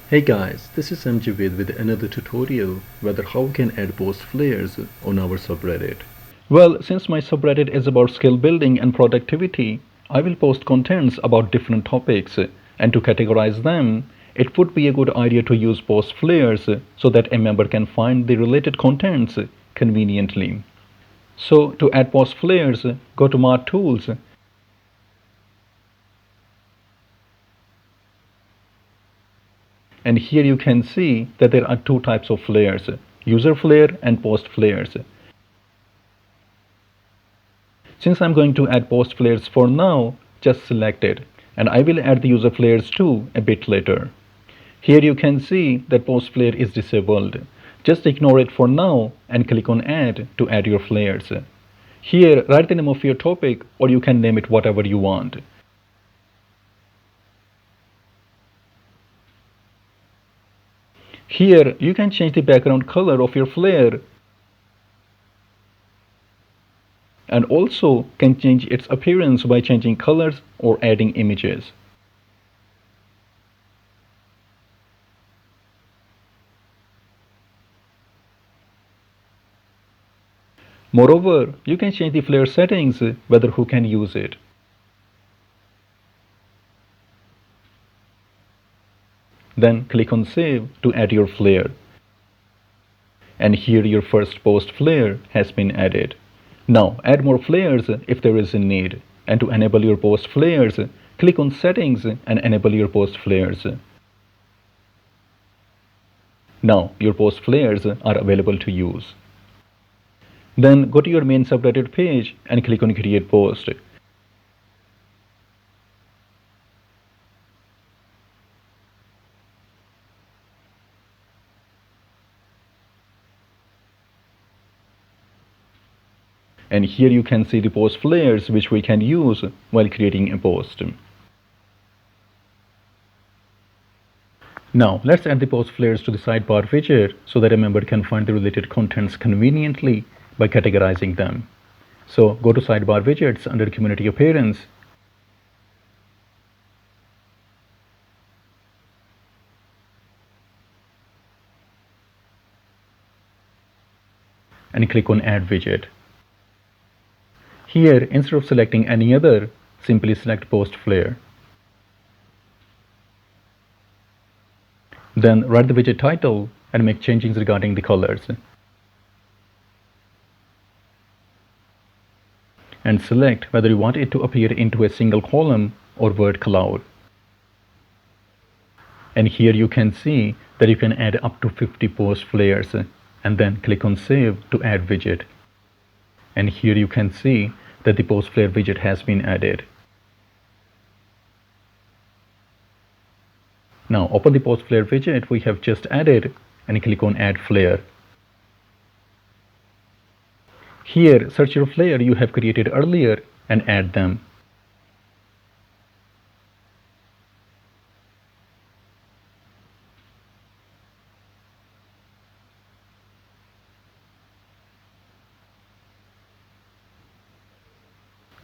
Hey guys, this is mjavedva with another tutorial whether how we can add post flares on our subreddit. Well, since my subreddit is about skill building and productivity, I will post contents about different topics, and to categorize them, it would be a good idea to use post flares so that a member can find the related contents conveniently. So to add post flares, go to More Tools and here you can see that there are two types of flares, user flare and post flares. Since I'm going to add post flares for now, just select it, and I will add the user flares too a bit later. Here you can see that post flare is disabled. Just ignore it for now and click on add to add your flares. Here write the name of your topic, or you can name it whatever you want. Here you can change the background color of your flare and also can change its appearance by changing colors or adding images. Moreover, you can change the flare settings whether who can use it. Then click on Save to add your flare. And here your first post flare has been added. Now add more flares if there is a need. And to enable your post flares, click on Settings and enable your post flares. Now your post flares are available to use. Then go to your main subreddit page and click on Create Post. And here you can see the post flares which we can use while creating a post. Now let's add the post flares to the sidebar widget so that a member can find the related contents conveniently by categorizing them. So go to sidebar widgets under community appearance and click on add widget. Here, instead of selecting any other, simply select post flare. Then write the widget title and make changes regarding the colors. And select whether you want it to appear into a single column or word cloud. And here you can see that you can add up to 50 post flares, and then click on Save to add widget. And here you can see that the post flare widget has been added. Now open the post flare widget we have just added and click on add flare. Here search your flare you have created earlier and add them.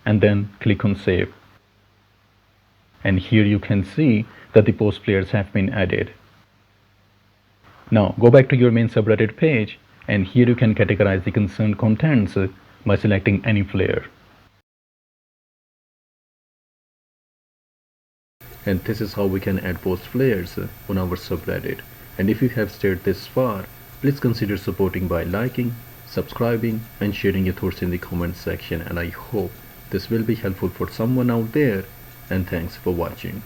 And then click on Save. And here you can see that the post flares have been added. Now go back to your main subreddit page, and here you can categorize the concerned contents by selecting any flare. And this is how we can add post flares on our subreddit. And if you have stayed this far, please consider supporting by liking, subscribing, and sharing your thoughts in the comment section. And I hope this will be helpful for someone out there, and thanks for watching.